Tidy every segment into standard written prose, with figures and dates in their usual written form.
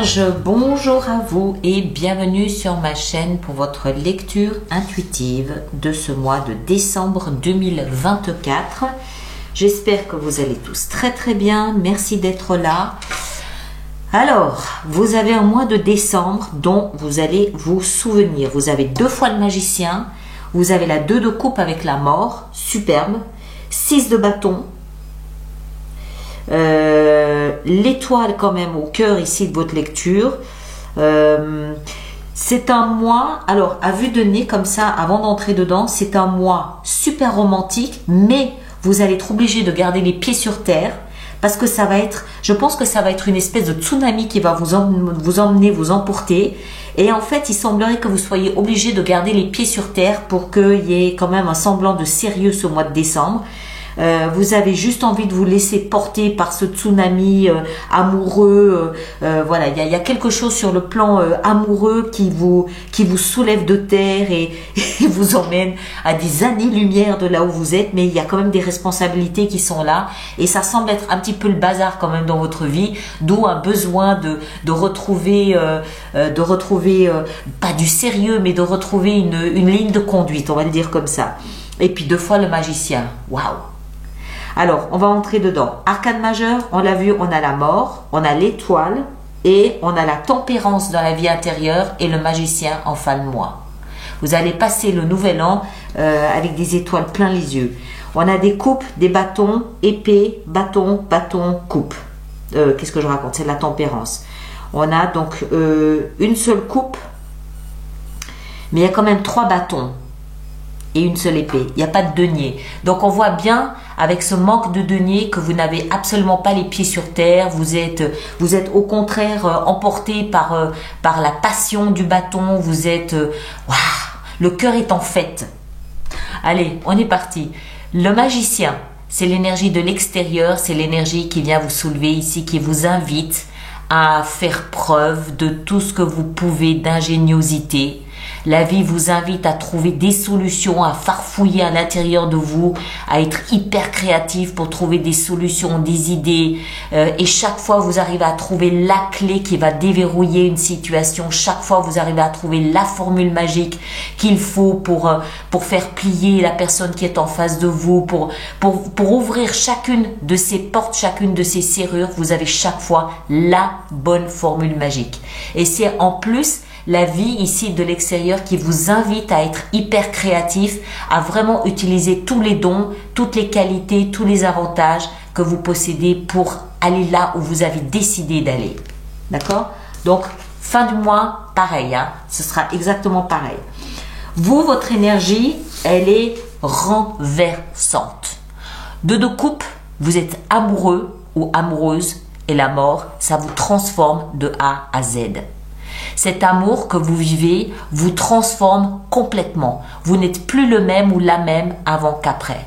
Vierge, bonjour à vous et bienvenue sur ma chaîne pour votre lecture intuitive de ce mois de décembre 2024. J'espère que vous allez tous très bien, merci d'être là. Alors, vous avez un mois de décembre dont vous allez vous souvenir. Vous avez 2 fois le magicien, vous avez la 2 de coupe avec la mort, superbe, 6 de bâton, l'étoile quand même au cœur ici de votre lecture. C'est un mois, alors à vue de nez comme ça, avant d'entrer dedans, c'est un mois super romantique, mais vous allez être obligé de garder les pieds sur terre parce que ça va être, je pense que ça va être une espèce de tsunami qui va vous emmener, vous emporter. Et en fait, il semblerait que vous soyez obligé de garder les pieds sur terre pour qu'il y ait quand même un semblant de sérieux ce mois de décembre. Vous avez juste envie de vous laisser porter par ce tsunami amoureux. Voilà, il y a quelque chose sur le plan amoureux qui vous soulève de terre et vous emmène à des années-lumière de là où vous êtes. Mais il y a quand même des responsabilités qui sont là et ça semble être un petit peu le bazar quand même dans votre vie. D'où un besoin de retrouver pas du sérieux, mais de retrouver une ligne de conduite, on va le dire comme ça. Et puis 2 fois le magicien. Waouh! Alors, on va entrer dedans. Arcane majeur, on l'a vu, on a la mort, on a l'étoile et on a la tempérance dans la vie intérieure et le magicien en fin de mois. Vous allez passer le nouvel an avec des étoiles plein les yeux. On a des coupes, des bâtons, épée, bâton, bâton, coupe. Qu'est-ce que je raconte? C'est de la tempérance. On a donc une seule coupe, mais il y a quand même 3 bâtons et une seule épée. Il n'y a pas de denier. Donc on voit bien avec ce manque de denier que vous n'avez absolument pas les pieds sur terre. Vous êtes au contraire emporté par la passion du bâton. Vous êtes waouh, le cœur est en fête. Allez, on est parti. Le magicien, c'est l'énergie de l'extérieur, c'est l'énergie qui vient vous soulever ici, qui vous invite à faire preuve de tout ce que vous pouvez d'ingéniosité. La vie vous invite à trouver des solutions, à farfouiller à l'intérieur de vous, à être hyper créatif pour trouver des solutions, des idées. Et chaque fois, vous arrivez à trouver la clé qui va déverrouiller une situation. Chaque fois, vous arrivez à trouver la formule magique qu'il faut pour faire plier la personne qui est en face de vous, pour ouvrir chacune de ces portes, chacune de ces serrures. Vous avez chaque fois la bonne formule magique. Et c'est en plus la vie ici de l'extérieur qui vous invite à être hyper créatif, à vraiment utiliser tous les dons, toutes les qualités, tous les avantages que vous possédez pour aller là où vous avez décidé d'aller. D'accord? Donc, fin du mois, pareil, hein, ce sera exactement pareil. Vous, votre énergie, elle est renversante. 2 de coupe, vous êtes amoureux ou amoureuse et la mort, ça vous transforme de A à Z. Cet amour que vous vivez vous transforme complètement. Vous n'êtes plus le même ou la même avant qu'après.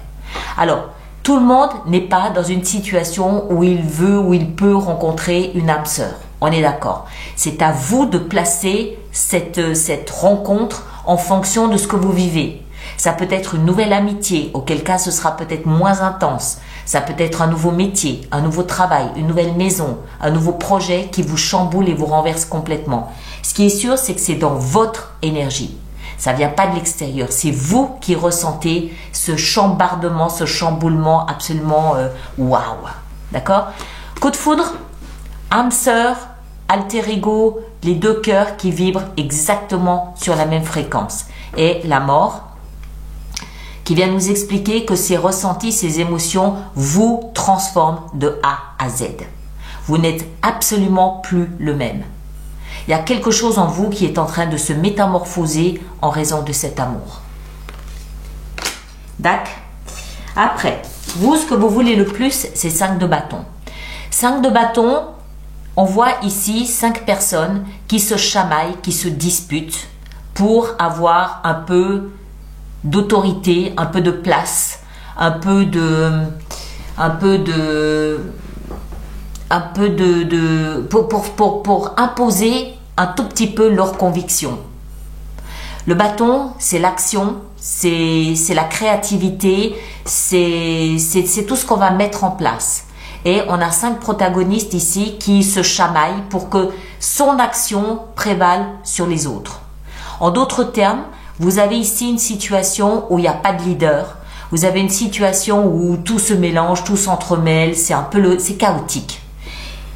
Alors, tout le monde n'est pas dans une situation où il veut ou il peut rencontrer une âme sœur. On est d'accord. C'est à vous de placer cette rencontre en fonction de ce que vous vivez. Ça peut être une nouvelle amitié, auquel cas ce sera peut-être moins intense. Ça peut être un nouveau métier, un nouveau travail, une nouvelle maison, un nouveau projet qui vous chamboule et vous renverse complètement. Ce qui est sûr, c'est que c'est dans votre énergie. Ça vient pas de l'extérieur. C'est vous qui ressentez ce chambardement, ce chamboulement absolument waouh. D'accord? Coup de foudre, âme sœur, alter ego, les 2 cœurs qui vibrent exactement sur la même fréquence. Et la mort, qui vient nous expliquer que ces ressentis, ces émotions vous transforment de A à Z. Vous n'êtes absolument plus le même. Il y a quelque chose en vous qui est en train de se métamorphoser en raison de cet amour. D'accord? Après, vous, ce que vous voulez le plus, c'est 5 de bâton. 5 de bâton, on voit ici 5 personnes qui se chamaillent, qui se disputent pour avoir un peu d'autorité, un peu de place, pour imposer un tout petit peu leurs convictions. Le bâton, c'est l'action, c'est la créativité, c'est tout ce qu'on va mettre en place. et on a 5 protagonistes ici qui se chamaillent pour que son action prévale sur les autres. En d'autres termes, vous avez ici une situation où il n'y a pas de leader. Vous avez une situation où tout se mélange, tout s'entremêle, c'est chaotique.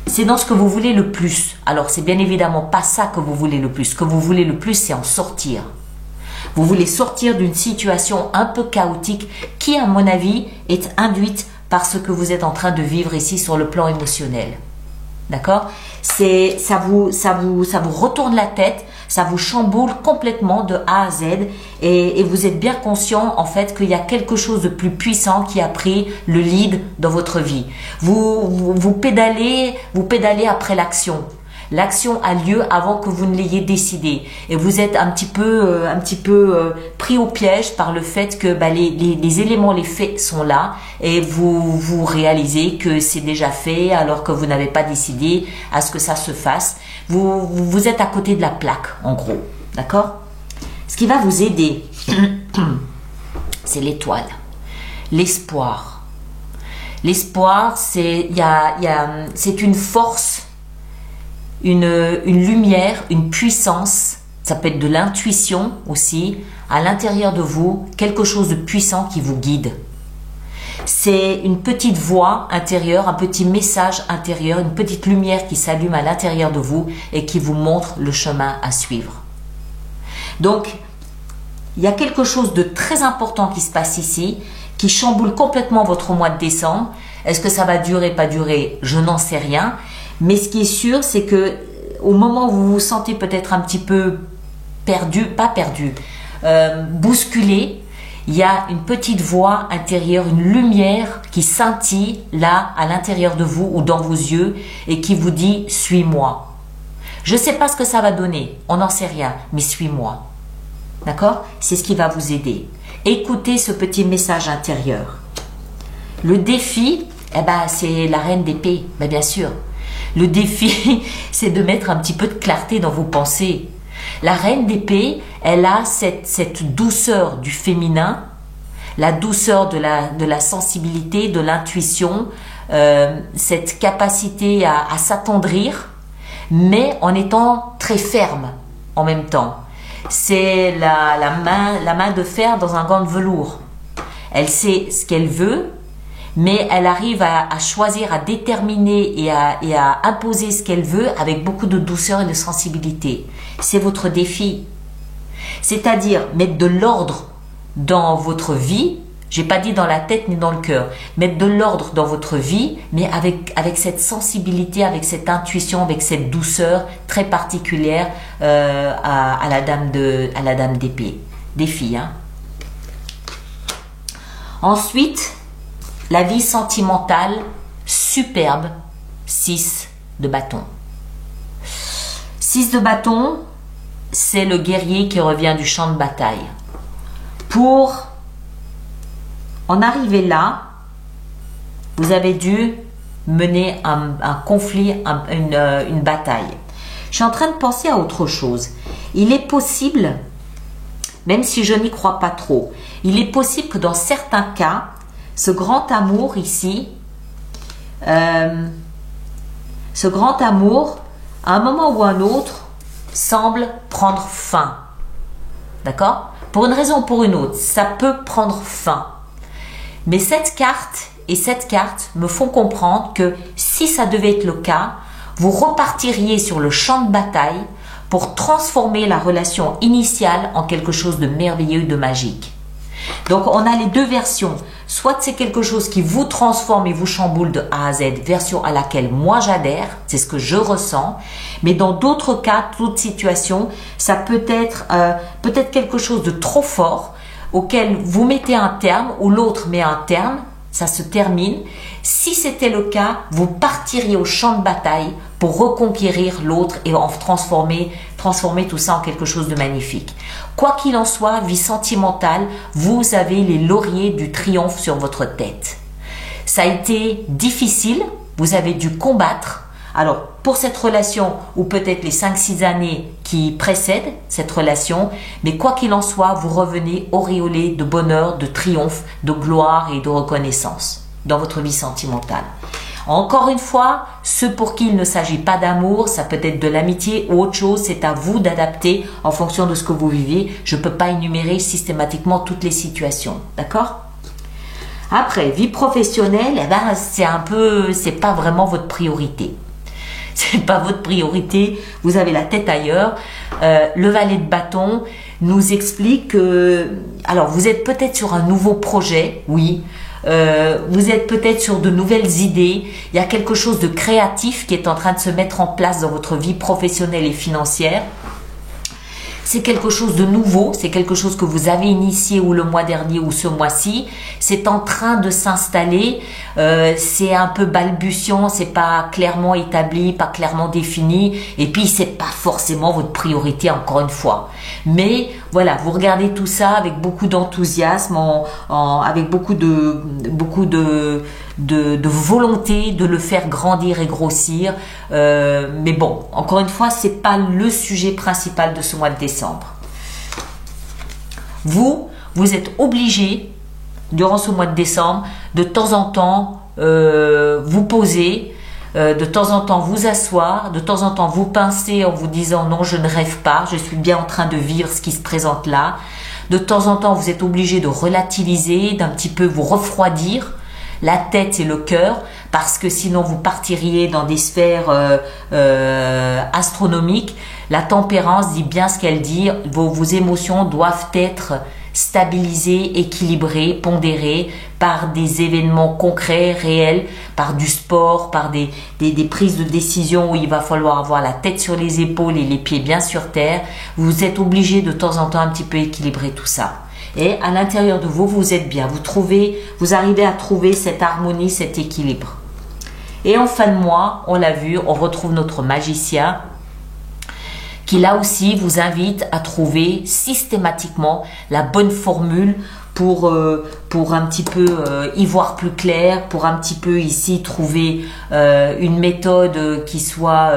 C'est dans ce que vous voulez le plus. Alors, c'est bien évidemment pas ça que vous voulez le plus. Ce que vous voulez le plus, c'est en sortir. Vous voulez sortir d'une situation un peu chaotique qui, à mon avis, est induite par ce que vous êtes en train de vivre ici sur le plan émotionnel. D'accord? Ça vous retourne la tête, ça vous chamboule complètement de A à Z et vous êtes bien conscient en fait qu'il y a quelque chose de plus puissant qui a pris le lead dans votre vie. Vous pédalez après l'action. L'action a lieu avant que vous ne l'ayez décidé et vous êtes un petit peu pris au piège par le fait que les éléments, les faits sont là et vous réalisez que c'est déjà fait alors que vous n'avez pas décidé à ce que ça se fasse. Vous êtes à côté de la plaque en gros, d'accord? Ce qui va vous aider, c'est l'étoile, l'espoir. L'espoir, c'est une force, une lumière, une puissance, ça peut être de l'intuition aussi, à l'intérieur de vous, quelque chose de puissant qui vous guide. C'est une petite voix intérieure, un petit message intérieur, une petite lumière qui s'allume à l'intérieur de vous et qui vous montre le chemin à suivre. Donc, il y a quelque chose de très important qui se passe ici, qui chamboule complètement votre mois de décembre. Est-ce que ça va durer, pas durer? Je n'en sais rien. Mais ce qui est sûr, c'est que au moment où vous vous sentez peut-être un petit peu bousculé, il y a une petite voix intérieure, une lumière qui scintille là, à l'intérieur de vous ou dans vos yeux et qui vous dit « suis-moi ». Je ne sais pas ce que ça va donner, on n'en sait rien, mais suis-moi. D'accord? C'est ce qui va vous aider. Écoutez ce petit message intérieur. Le défi, c'est la reine d'épée, bien sûr. Le défi, c'est de mettre un petit peu de clarté dans vos pensées. La reine d'épée, elle a cette douceur du féminin, la douceur de la sensibilité, de l'intuition, cette capacité à s'attendrir, mais en étant très ferme en même temps. C'est la main de fer dans un gant de velours. Elle sait ce qu'elle veut, mais elle arrive à choisir, à déterminer et à imposer ce qu'elle veut avec beaucoup de douceur et de sensibilité. C'est votre défi. C'est-à-dire mettre de l'ordre dans votre vie, j'ai pas dit dans la tête ni dans le cœur, mettre de l'ordre dans votre vie, mais avec cette sensibilité, avec cette intuition, avec cette douceur très particulière à la dame d'épée. Défi, hein. Ensuite, la vie sentimentale, superbe, 6 de bâton. 6 de bâton, c'est le guerrier qui revient du champ de bataille. Pour en arriver là, vous avez dû mener un conflit, une bataille. Je suis en train de penser à autre chose. Il est possible, même si je n'y crois pas trop, il est possible que dans certains cas, ce grand amour ici, ce grand amour, à un moment ou à un autre, semble prendre fin. D'accord? Pour une raison ou pour une autre, ça peut prendre fin. Mais cette carte et cette carte me font comprendre que si ça devait être le cas, vous repartiriez sur le champ de bataille pour transformer la relation initiale en quelque chose de merveilleux, de magique. Donc on a les deux versions. Soit c'est quelque chose qui vous transforme et vous chamboule de A à Z, version à laquelle moi j'adhère, c'est ce que je ressens. Mais dans d'autres cas, toute situation, ça peut être quelque chose de trop fort auquel vous mettez un terme ou l'autre met un terme, ça se termine. Si c'était le cas, vous partiriez au champ de bataille pour reconquérir l'autre et en transformer tout ça en quelque chose de magnifique. Quoi qu'il en soit, vie sentimentale, vous avez les lauriers du triomphe sur votre tête. Ça a été difficile, vous avez dû combattre. Alors, pour cette relation, ou peut-être les 5-6 années qui précèdent cette relation, mais quoi qu'il en soit, vous revenez auréolé de bonheur, de triomphe, de gloire et de reconnaissance dans votre vie sentimentale. Encore une fois, ceux pour qui il ne s'agit pas d'amour, ça peut être de l'amitié ou autre chose, c'est à vous d'adapter en fonction de ce que vous vivez. Je ne peux pas énumérer systématiquement toutes les situations, d'accord? Après, vie professionnelle, eh ben, c'est pas vraiment votre priorité. C'est pas votre priorité, vous avez la tête ailleurs. Le valet de bâton nous explique que, alors vous êtes peut-être sur un nouveau projet, oui, vous êtes peut-être sur de nouvelles idées, il y a quelque chose de créatif qui est en train de se mettre en place dans votre vie professionnelle et financière. C'est quelque chose de nouveau, c'est quelque chose que vous avez initié ou le mois dernier ou ce mois-ci. C'est en train de s'installer, c'est un peu balbutiant, c'est pas clairement établi, pas clairement défini. Et puis c'est pas forcément votre priorité encore une fois. Mais voilà, vous regardez tout ça avec beaucoup d'enthousiasme, avec beaucoup de volonté de le faire grandir et grossir. Mais bon, encore une fois, c'est pas le sujet principal de ce mois de décembre. Vous êtes obligé, durant ce mois de décembre, de temps en temps vous poser, de temps en temps vous asseoir, de temps en temps vous pincer en vous disant non, je ne rêve pas, je suis bien en train de vivre ce qui se présente là. De temps en temps, vous êtes obligé de relativiser, d'un petit peu vous refroidir la tête et le cœur, parce que sinon vous partiriez dans des sphères astronomiques. La tempérance dit bien ce qu'elle dit, vos émotions doivent être stabilisées, équilibrées, pondérées par des événements concrets, réels, par du sport, par des prises de décision où il va falloir avoir la tête sur les épaules et les pieds bien sur terre. Vous êtes obligé de temps en temps un petit peu équilibrer tout ça. Et à l'intérieur de vous, vous êtes bien, vous arrivez à trouver cette harmonie, cet équilibre. Et en fin de mois, on l'a vu, on retrouve notre magicien qui là aussi vous invite à trouver systématiquement la bonne formule pour un petit peu y voir plus clair, pour un petit peu ici trouver une méthode qui soit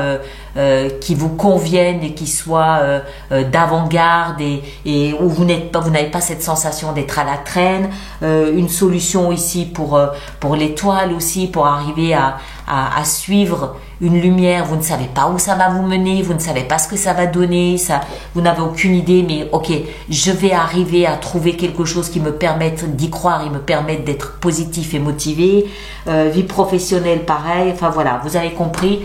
qui vous convienne et qui soit d'avant-garde et où vous n'avez pas cette sensation d'être à la traîne, une solution ici pour l'étoile aussi, pour arriver à suivre une lumière. Vous ne savez pas où ça va vous mener, vous ne savez pas ce que ça va donner, vous n'avez aucune idée, mais ok, je vais arriver à trouver quelque chose qui me permette d'y croire et me permette d'être positif et motivé. Vie professionnelle pareil, enfin voilà, vous avez compris,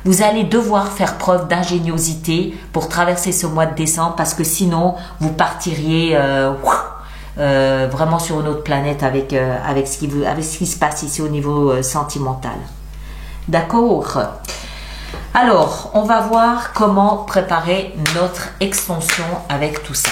vous allez devoir faire preuve d'ingéniosité pour traverser ce mois de décembre, parce que sinon vous partiriez vraiment sur une autre planète avec ce qui se passe ici au niveau sentimental. D'accord? Alors, on va voir comment préparer notre extension avec tout ça.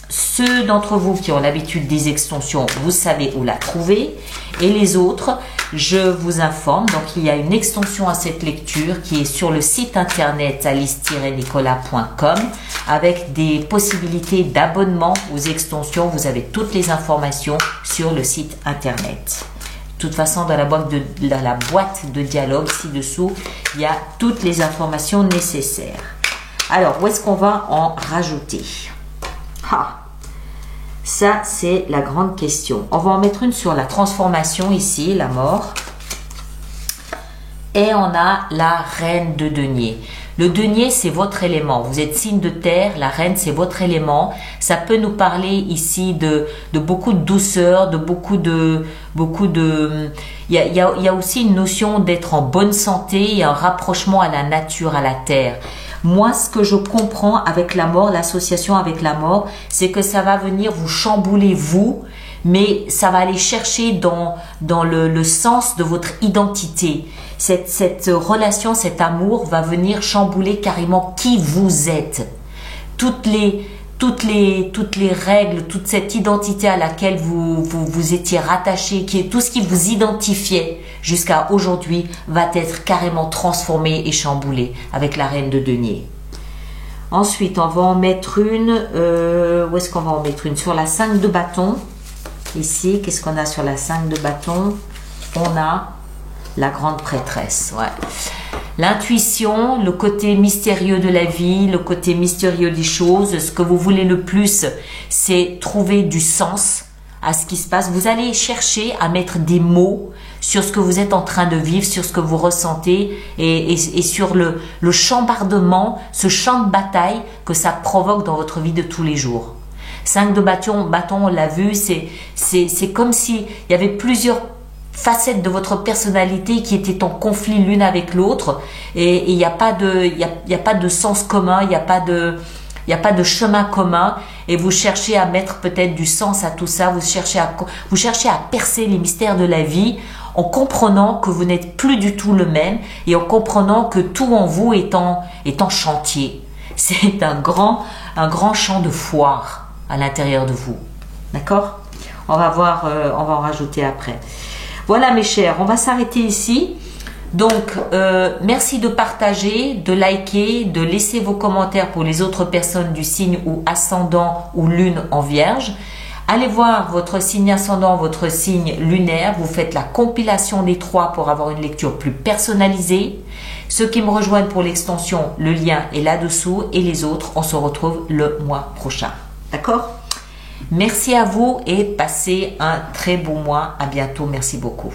Ceux d'entre vous qui ont l'habitude des extensions, vous savez où la trouver. Et les autres, je vous informe. Donc, il y a une extension à cette lecture qui est sur le site internet alice-nicolas.com avec des possibilités d'abonnement aux extensions. Vous avez toutes les informations sur le site internet. De toute façon, dans la boîte de dialogue ci-dessous, il y a toutes les informations nécessaires. Alors, où est-ce qu'on va en rajouter? Ça, c'est la grande question. On va en mettre une sur la transformation ici, la mort. Et on a la reine de denier. Le denier, c'est votre élément. Vous êtes signe de terre, la reine, c'est votre élément. Ça peut nous parler ici de beaucoup de douceur, de beaucoup de... Il y a aussi une notion d'être en bonne santé et un rapprochement à la nature, à la terre. Moi, ce que je comprends avec la mort, l'association avec la mort, c'est que ça va venir vous chambouler vous, mais ça va aller chercher dans le sens de votre identité. Cette relation, cet amour va venir chambouler carrément qui vous êtes. Toutes les règles, toute cette identité à laquelle vous étiez rattaché, tout ce qui vous identifiait jusqu'à aujourd'hui va être carrément transformé et chamboulé avec la reine de denier. Ensuite, on va en mettre une, où est-ce qu'on va en mettre une? Sur la 5 de bâton. Ici, qu'est-ce qu'on a sur la 5 de bâton? On a la grande prêtresse, ouais. L'intuition, le côté mystérieux de la vie, le côté mystérieux des choses. Ce que vous voulez le plus, c'est trouver du sens à ce qui se passe. Vous allez chercher à mettre des mots sur ce que vous êtes en train de vivre, sur ce que vous ressentez et sur le chambardement, ce champ de bataille que ça provoque dans votre vie de tous les jours. 5 de bâton, on l'a vu, c'est comme s'il y avait plusieurs facettes de votre personnalité qui étaient en conflit l'une avec l'autre et il n'y a pas de sens commun, il n'y a pas de chemin commun et vous cherchez à mettre peut-être du sens à tout ça, vous cherchez à percer les mystères de la vie en comprenant que vous n'êtes plus du tout le même et en comprenant que tout en vous est en chantier. C'est un grand champ de foire à l'intérieur de vous. D'accord? On va voir, on va en rajouter après. Voilà mes chers, on va s'arrêter ici. Donc, merci de partager, de liker, de laisser vos commentaires pour les autres personnes du signe ou ascendant ou lune en vierge. Allez voir votre signe ascendant, votre signe lunaire. Vous faites la compilation des 3 pour avoir une lecture plus personnalisée. Ceux qui me rejoignent pour l'extension, le lien est là-dessous. Et les autres, on se retrouve le mois prochain. D'accord? Merci à vous et passez un très beau mois. À bientôt. Merci beaucoup.